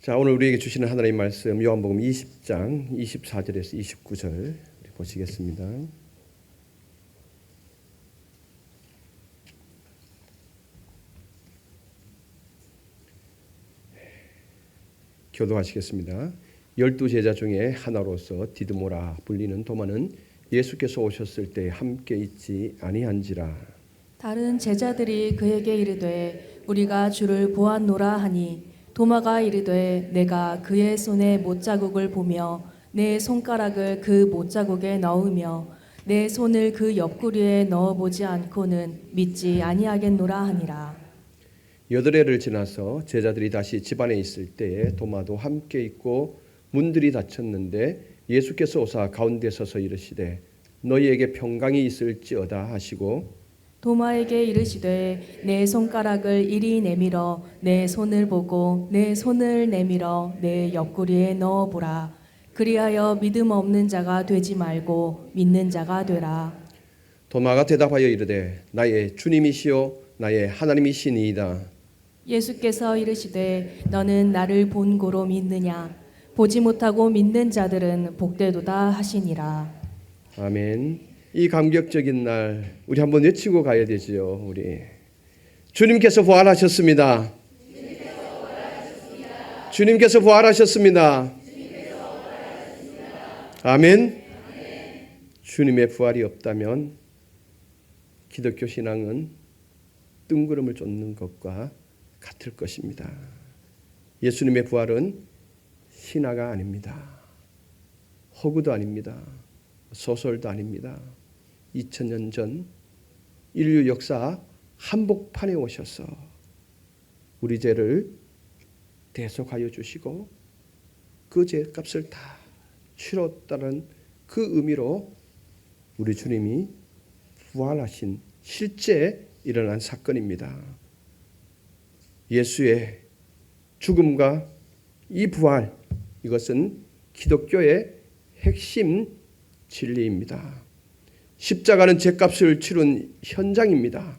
자, 오늘 우리에게 주시는 하나님의 말씀 요한복음 20장 24절에서 29절 보시겠습니다. 교도하시겠습니다. 12제자 중에 하나로서 디드모라 불리는 도마는 예수께서 오셨을 때 함께 있지 아니한지라. 다른 제자들이 그에게 이르되 우리가 주를 보았노라 하니 도마가 이르되 내가 그의 손에 못자국을 보며 내 손가락을 그 못자국에 넣으며 내 손을 그 옆구리에 넣어보지 않고는 믿지 아니하겠노라 하니라. 8해를 지나서 제자들이 다시 집안에 있을 때에 도마도 함께 있고 문들이 닫혔는데 예수께서 오사 가운데 서서 이르시되 너희에게 평강이 있을지어다 하시고 도마에게 이르시되 내 손가락을 이리 내밀어 내 손을 보고 내 손을 내밀어 내 옆구리에 넣어보라. 그리하여 믿음 없는 자가 되지 말고 믿는 자가 되라. 도마가 대답하여 이르되 나의 주님이시요 나의 하나님이시니이다. 예수께서 이르시되 너는 나를 본 고로 믿느냐? 보지 못하고 믿는 자들은 복되도다 하시니라. 아멘. 이 감격적인 날 우리 한번 외치고 가야 되지요. 우리 주님께서 부활하셨습니다. 주님께서 부활하셨습니다. 아멘. 주님의 부활이 없다면 기독교 신앙은 뜬구름을 쫓는 것과 같을 것입니다. 예수님의 부활은 신화가 아닙니다. 허구도 아닙니다. 소설도 아닙니다. 2000년 전 인류 역사 한복판에 오셔서 우리 죄를 대속하여 주시고 그 죄값을 다 치렀다는 그 의미로 우리 주님이 부활하신 실제 일어난 사건입니다. 예수의 죽음과 이 부활, 이것은 기독교의 핵심 진리입니다. 십자가는 죄값을 치른 현장입니다.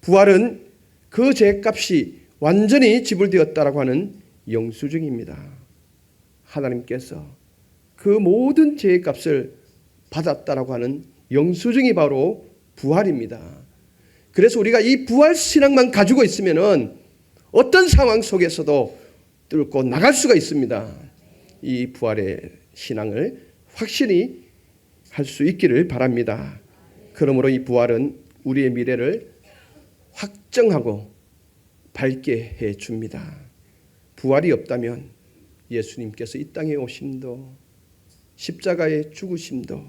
부활은 그 죄값이 완전히 지불되었다라고 하는 영수증입니다. 하나님께서 그 모든 죄값을 받았다라고 하는 영수증이 바로 부활입니다. 그래서 우리가 이 부활 신앙만 가지고 있으면은 어떤 상황 속에서도 뚫고 나갈 수가 있습니다. 이 부활의 신앙을 확실히 할 수 있기를 바랍니다. 그러므로 이 부활은 우리의 미래를 확정하고 밝게 해 줍니다. 부활이 없다면 예수님께서 이 땅에 오심도 십자가의 죽으심도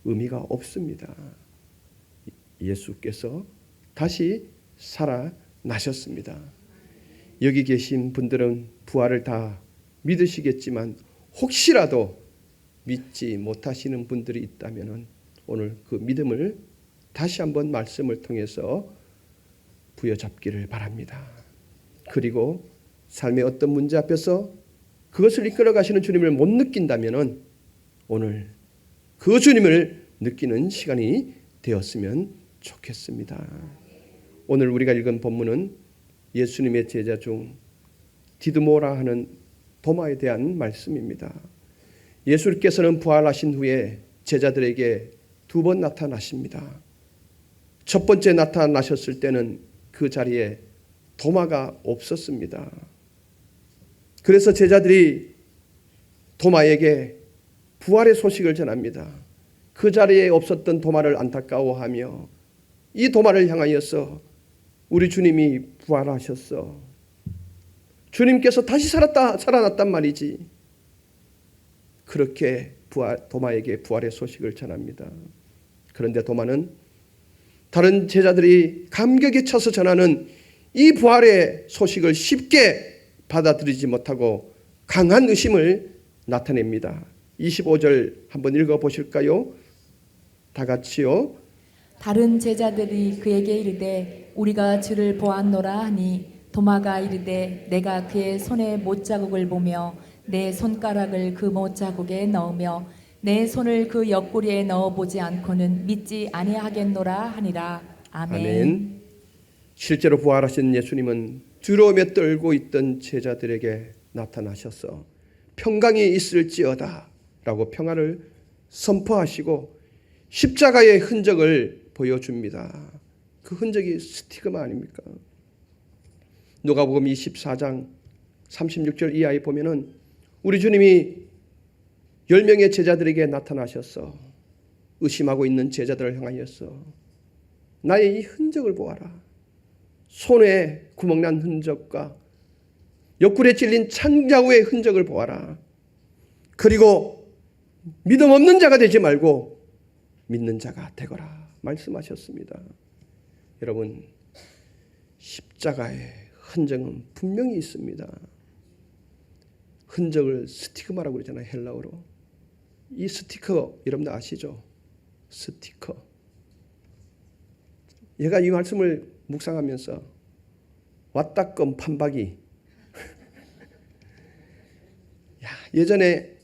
의미가 없습니다. 예수께서 다시 살아나셨습니다. 여기 계신 분들은 부활을 다 믿으시겠지만 혹시라도 믿지 못하시는 분들이 있다면 오늘 그 믿음을 다시 한번 말씀을 통해서 부여잡기를 바랍니다. 그리고 삶의 어떤 문제 앞에서 그것을 이끌어 가시는 주님을 못 느낀다면 오늘 그 주님을 느끼는 시간이 되었으면 좋겠습니다. 오늘 우리가 읽은 본문은 예수님의 제자 중 디드모라 하는 도마에 대한 말씀입니다. 예수께서는 부활하신 후에 제자들에게 2번 나타나십니다. 첫 번째 나타나셨을 때는 그 자리에 도마가 없었습니다. 그래서 제자들이 도마에게 부활의 소식을 전합니다. 그 자리에 없었던 도마를 안타까워하며 이 도마를 향하여서 우리 주님이 부활하셨어. 주님께서 다시 살아났단 말이지. 그렇게 도마에게 부활의 소식을 전합니다. 그런데 도마는 다른 제자들이 감격에 차서 전하는 이 부활의 소식을 쉽게 받아들이지 못하고 강한 의심을 나타냅니다. 25절 한번 읽어보실까요? 다 같이요. 다른 제자들이 그에게 이르되 우리가 주를 보았노라 하니 도마가 이르되 내가 그의 손에 못자국을 보며 내 손가락을 그 못자국에 넣으며 내 손을 그 옆구리에 넣어보지 않고는 믿지 아니하겠노라 하니라. 아멘. 아멘. 실제로 부활하신 예수님은 두려움에 떨고 있던 제자들에게 나타나셔서 평강이 있을지어다 라고 평화를 선포하시고 십자가의 흔적을 보여줍니다. 그 흔적이 스티그마 아닙니까? 누가복음 24장 36절 이하에 보면은 우리 주님이 10명의 제자들에게 나타나셔서 의심하고 있는 제자들을 향하여서 나의 이 흔적을 보아라. 손에 구멍난 흔적과 옆구리에 찔린 창자국의 흔적을 보아라. 그리고 믿음 없는 자가 되지 말고 믿는 자가 되거라 말씀하셨습니다. 여러분, 십자가의 흔적은 분명히 있습니다. 흔적을 스티그마라고 그러잖아요, 헬라어로. 이 스티커 여러분들 아시죠? 스티커. 얘가 이 말씀을 묵상하면서 왔다껌 판박이. 야, 예전에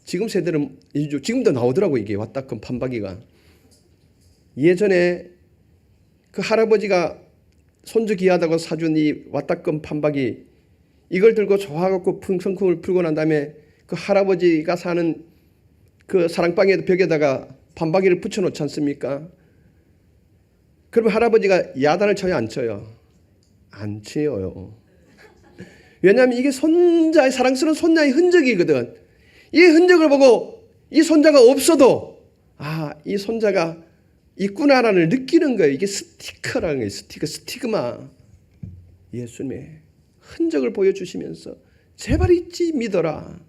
지금 세대는 지금도 나오더라고 이게 왔다껌 판박이가. 예전에 그 할아버지가 손주 귀하다고 사준 이 왔다껌 판박이 이걸 들고 좋아갖고 풍성풍을 풀고 난 다음에 그 할아버지가 사는 그 사랑방의 벽에다가 판박이를 붙여놓지 않습니까? 그러면 할아버지가 야단을 쳐요, 안 쳐요? 안 쳐요. 왜냐하면 이게 손자의 사랑스러운 손자의 흔적이거든. 이 흔적을 보고 이 손자가 없어도 이 손자가 있구나라는 느끼는 거예요. 이게 스티커라는 거예요. 스티그마. 예수님의 흔적을 보여주시면서 제발 잊지 믿어라.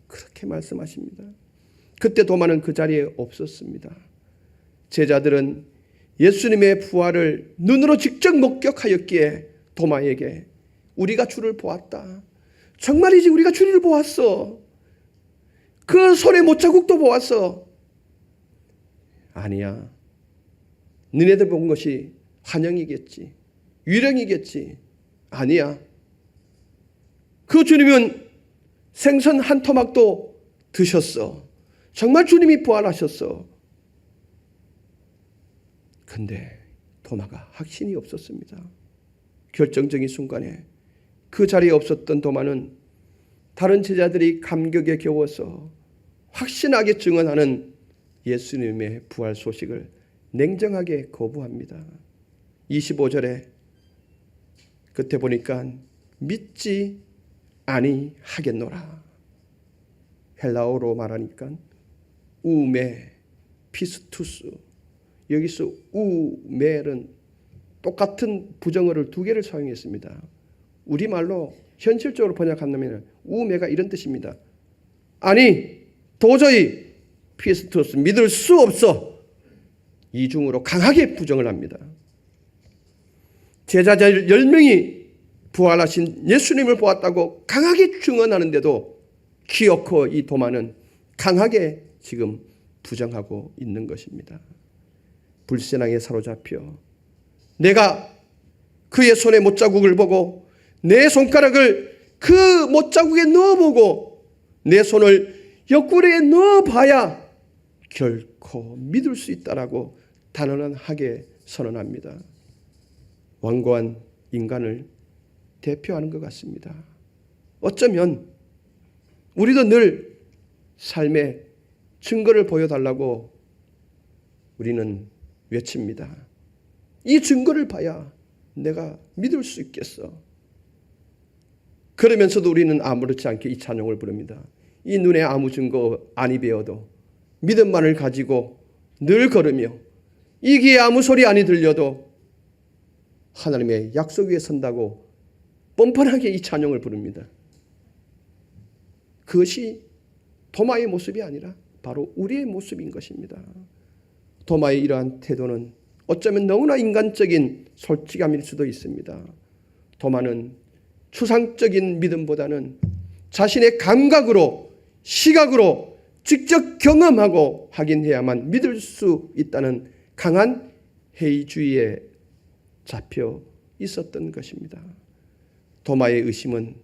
그렇게 말씀하십니다. 그때 도마는 그 자리에 없었습니다. 제자들은 예수님의 부활을 눈으로 직접 목격하였기에 도마에게 우리가 주를 보았다. 정말이지 우리가 주를 보았어. 그 손의 못자국도 보았어. 아니야. 너네들 본 것이 환영이겠지. 유령이겠지. 아니야. 그 주님은 생선 한 토막도 드셨어. 정말 주님이 부활하셨어. 근데 도마가 확신이 없었습니다. 결정적인 순간에 그 자리에 없었던 도마는 다른 제자들이 감격에 겨워서 확신하게 증언하는 예수님의 부활 소식을 냉정하게 거부합니다. 25절에 그때 보니까 믿지 아니하겠노라. 헬라어로 말하니까 우메 피스투스. 여기서 우멜은 똑같은 부정어를 두 개를 사용했습니다. 우리말로 현실적으로 번역한다면 우메가 이런 뜻입니다. 아니 도저히 피스투스 믿을 수 없어. 이중으로 강하게 부정을 합니다. 제자 10명이 부활하신 예수님을 보았다고 강하게 증언하는데도 기어코 이 도마는 강하게 지금 부정하고 있는 것입니다. 불신앙에 사로잡혀 내가 그의 손의 못자국을 보고 내 손가락을 그 못자국에 넣어보고 내 손을 옆구리에 넣어봐야 결코 믿을 수 있다라고 단언하게 선언합니다. 완고한 인간을 대표하는 것 같습니다. 어쩌면 우리도 늘 삶의 증거를 보여달라고 우리는 외칩니다. 이 증거를 봐야 내가 믿을 수 있겠어. 그러면서도 우리는 아무렇지 않게 이 찬송을 부릅니다. 이 눈에 아무 증거 아니 배어도 믿음만을 가지고 늘 걸으며 이 귀에 아무 소리 아니 들려도 하나님의 약속 위에 선다고 뻔뻔하게 이 찬송을 부릅니다. 그것이 도마의 모습이 아니라 바로 우리의 모습인 것입니다. 도마의 이러한 태도는 어쩌면 너무나 인간적인 솔직함일 수도 있습니다. 도마는 추상적인 믿음보다는 자신의 감각으로 시각으로 직접 경험하고 확인해야만 믿을 수 있다는 강한 회의주의에 잡혀 있었던 것입니다. 도마의 의심은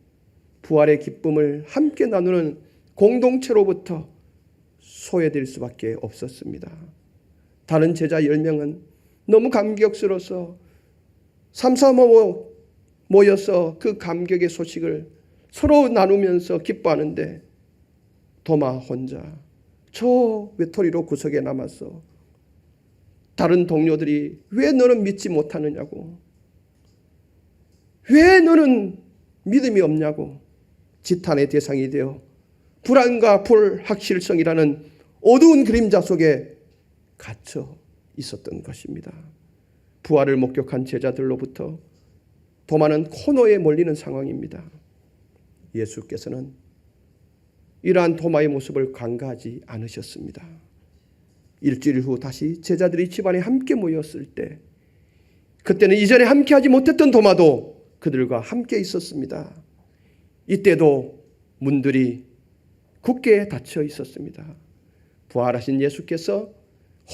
부활의 기쁨을 함께 나누는 공동체로부터 소외될 수밖에 없었습니다. 다른 제자 10명은 너무 감격스러워서 삼삼오오 모여서 그 감격의 소식을 서로 나누면서 기뻐하는데 도마 혼자 저 외톨이로 구석에 남았어. 다른 동료들이 왜 너는 믿지 못하느냐고, 왜 너는 믿음이 없냐고 지탄의 대상이 되어 불안과 불확실성이라는 어두운 그림자 속에 갇혀 있었던 것입니다. 부활을 목격한 제자들로부터 도마는 코너에 몰리는 상황입니다. 예수께서는 이러한 도마의 모습을 간과하지 않으셨습니다. 일주일 후 다시 제자들이 집안에 함께 모였을 때, 그때는 이전에 함께하지 못했던 도마도 그들과 함께 있었습니다. 이때도 문들이 굳게 닫혀 있었습니다. 부활하신 예수께서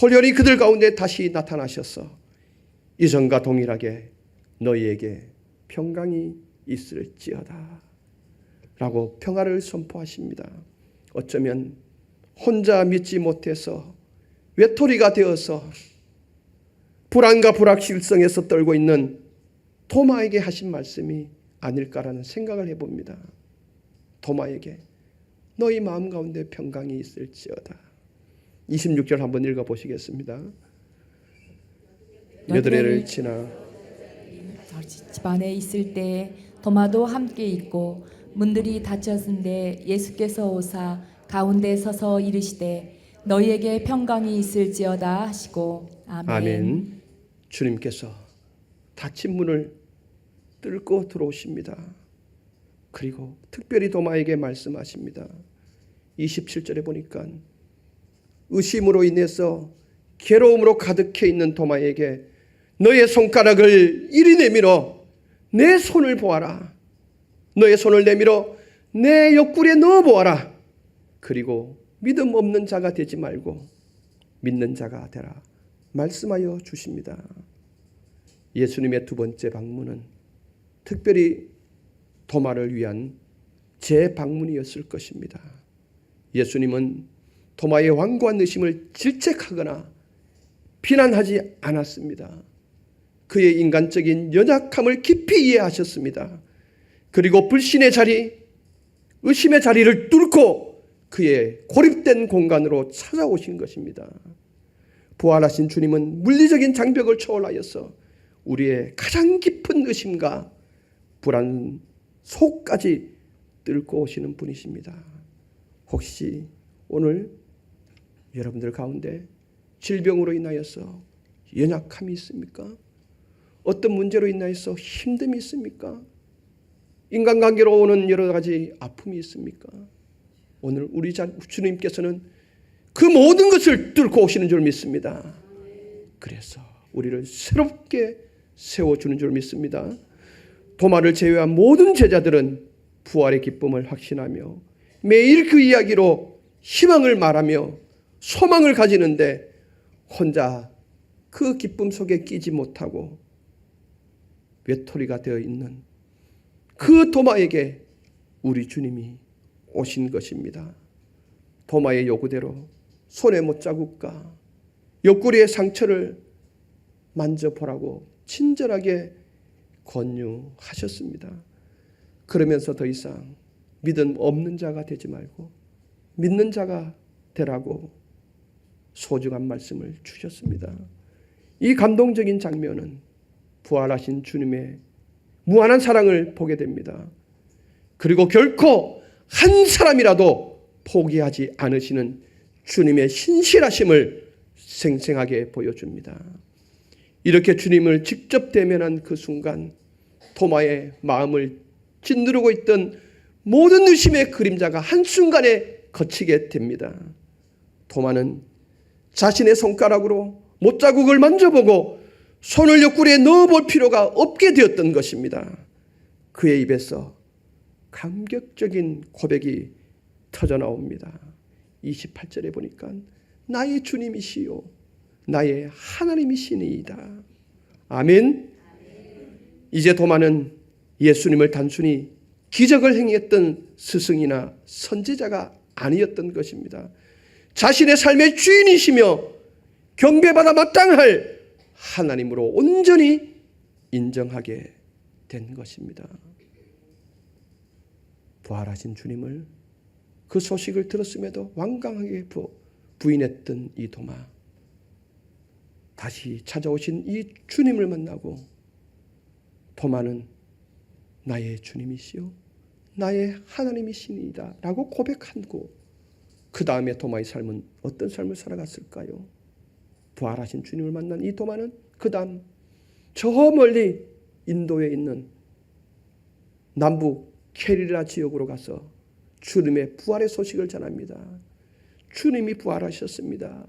홀연히 그들 가운데 다시 나타나셔서 이전과 동일하게 너희에게 평강이 있을지어다 라고 평화를 선포하십니다. 어쩌면 혼자 믿지 못해서 외톨이가 되어서 불안과 불확실성에서 떨고 있는 도마에게 하신 말씀이 아닐까라는 생각을 해봅니다. 도마에게 너희 마음 가운데 평강이 있을지어다. 26절 한번 읽어보시겠습니다. 몇 해를 지나 집안에 있을 때 도마도 함께 있고 문들이 닫혔은데 예수께서 오사 가운데 서서 이르시되 너희에게 평강이 있을지어다 하시고 아멘. 아멘. 주님께서 닫힌 문을 뚫고 들어오십니다. 그리고 특별히 도마에게 말씀하십니다. 27절에 보니까 의심으로 인해서 괴로움으로 가득해 있는 도마에게 너의 손가락을 이리 내밀어 내 손을 보아라. 너의 손을 내밀어 내 옆구리에 넣어 보아라. 그리고 믿음 없는 자가 되지 말고 믿는 자가 되라 말씀하여 주십니다. 예수님의 두 번째 방문은 특별히 도마를 위한 재방문이었을 것입니다. 예수님은 도마의 완고한 의심을 질책하거나 비난하지 않았습니다. 그의 인간적인 연약함을 깊이 이해하셨습니다. 그리고 불신의 자리, 의심의 자리를 뚫고 그의 고립된 공간으로 찾아오신 것입니다. 부활하신 주님은 물리적인 장벽을 초월하여서 우리의 가장 깊은 의심과 불안 속까지 뚫고 오시는 분이십니다. 혹시 오늘 여러분들 가운데 질병으로 인하여서 연약함이 있습니까? 어떤 문제로 인하여서 힘듦이 있습니까? 인간관계로 오는 여러 가지 아픔이 있습니까? 오늘 우리 주님께서는 그 모든 것을 뚫고 오시는 줄 믿습니다. 그래서 우리를 새롭게 세워주는 줄 믿습니다. 도마를 제외한 모든 제자들은 부활의 기쁨을 확신하며 매일 그 이야기로 희망을 말하며 소망을 가지는데 혼자 그 기쁨 속에 끼지 못하고 외톨이가 되어 있는 그 도마에게 우리 주님이 오신 것입니다. 도마의 요구대로 손의 못자국과 옆구리의 상처를 만져보라고 친절하게 권유하셨습니다. 그러면서 더 이상 믿음 없는 자가 되지 말고 믿는 자가 되라고 소중한 말씀을 주셨습니다. 이 감동적인 장면은 부활하신 주님의 무한한 사랑을 보게 됩니다. 그리고 결코 한 사람이라도 포기하지 않으시는 주님의 신실하심을 생생하게 보여줍니다. 이렇게 주님을 직접 대면한 그 순간 도마의 마음을 짓누르고 있던 모든 의심의 그림자가 한순간에 거치게 됩니다. 도마는 자신의 손가락으로 못자국을 만져보고 손을 옆구리에 넣어볼 필요가 없게 되었던 것입니다. 그의 입에서 감격적인 고백이 터져나옵니다. 28절에 보니까 나의 주님이시요 나의 하나님이시니이다. 아멘. 이제 도마는 예수님을 단순히 기적을 행했던 스승이나 선지자가 아니었던 것입니다. 자신의 삶의 주인이시며 경배받아 마땅할 하나님으로 온전히 인정하게 된 것입니다. 부활하신 주님을 그 소식을 들었음에도 완강하게 부인했던 이 도마, 다시 찾아오신 이 주님을 만나고 도마는 나의 주님이시요 나의 하나님이시니이다 라고 고백하고 그 다음에 도마의 삶은 어떤 삶을 살아갔을까요? 부활하신 주님을 만난 이 도마는 그 다음 저 멀리 인도에 있는 남부 캐리라 지역으로 가서 주님의 부활의 소식을 전합니다. 주님이 부활하셨습니다.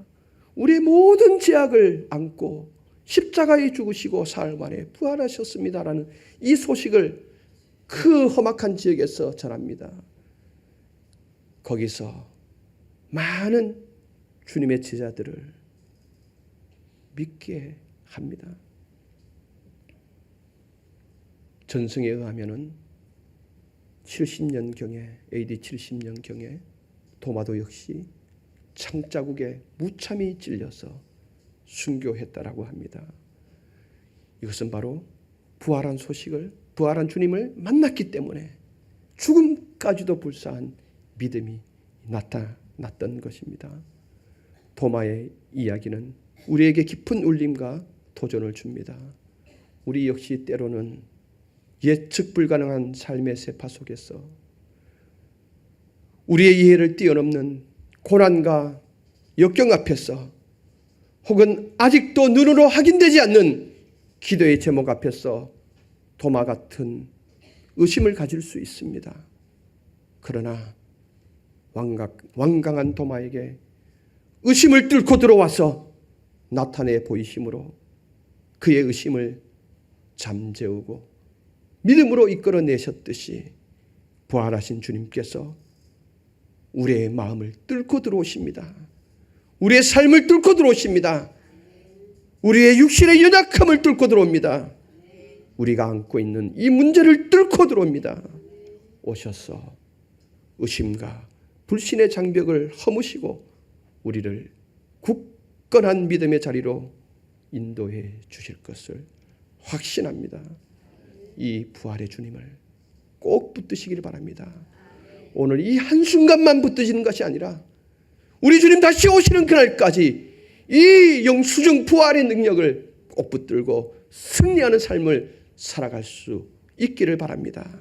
우리의 모든 죄악을 안고 십자가에 죽으시고 사흘 만에 부활하셨습니다라는 이 소식을 그 험악한 지역에서 전합니다. 거기서 많은 주님의 제자들을 믿게 합니다. 전승에 의하면은 70년경에 AD 70년경에 도마도 역시 창자국에 무참히 찔려서 순교했다라고 합니다. 이것은 바로 부활한 주님을 만났기 때문에 죽음까지도 불사한 믿음이 나타났던 것입니다. 도마의 이야기는 우리에게 깊은 울림과 도전을 줍니다. 우리 역시 때로는 예측 불가능한 삶의 세파 속에서 우리의 이해를 뛰어넘는 고난과 역경 앞에서 혹은 아직도 눈으로 확인되지 않는 기도의 제목 앞에서 도마 같은 의심을 가질 수 있습니다. 그러나 완강한 도마에게 의심을 뚫고 들어와서 나타내 보이심으로 그의 의심을 잠재우고 믿음으로 이끌어내셨듯이 부활하신 주님께서 우리의 마음을 뚫고 들어오십니다. 우리의 삶을 뚫고 들어오십니다. 우리의 육신의 연약함을 뚫고 들어옵니다. 우리가 안고 있는 이 문제를 뚫고 들어옵니다. 오셔서 의심과 불신의 장벽을 허무시고 우리를 굳건한 믿음의 자리로 인도해 주실 것을 확신합니다. 이 부활의 주님을 꼭 붙드시길 바랍니다. 오늘 이 한순간만 붙드시는 것이 아니라 우리 주님 다시 오시는 그날까지 이 영수증 부활의 능력을 꼭 붙들고 승리하는 삶을 살아갈 수 있기를 바랍니다.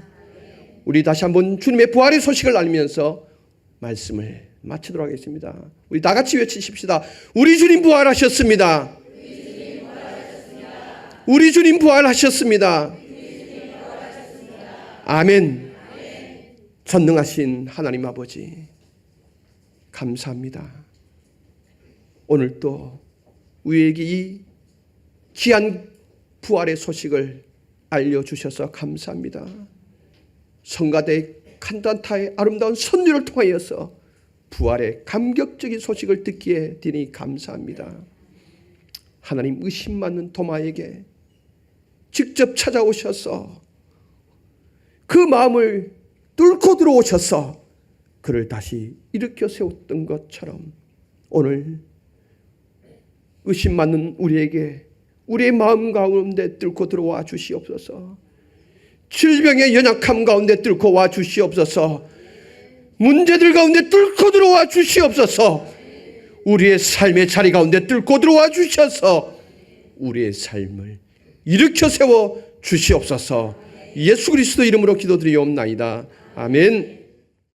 우리 다시 한번 주님의 부활의 소식을 알면서 말씀을 마치도록 하겠습니다. 우리 다 같이 외치십시다. 우리 주님 부활하셨습니다. 우리 주님 부활하셨습니다. 아멘. 전능하신 하나님 아버지 감사합니다. 오늘 또 우리에게 이 귀한 부활의 소식을 알려주셔서 감사합니다. 성가대 칸단타의 아름다운 선율을 통하여서 부활의 감격적인 소식을 듣기에 되니 감사합니다. 하나님 의심 많는 도마에게 직접 찾아오셔서 그 마음을 뚫고 들어오셔서 그를 다시 일으켜 세웠던 것처럼 오늘 의심 많는 우리에게 우리의 마음 가운데 뚫고 들어와 주시옵소서. 질병의 연약함 가운데 뚫고 와 주시옵소서. 문제들 가운데 뚫고 들어와 주시옵소서. 우리의 삶의 자리 가운데 뚫고 들어와 주셔서 우리의 삶을 일으켜 세워 주시옵소서. 예수 그리스도 이름으로 기도드리옵나이다. 아멘.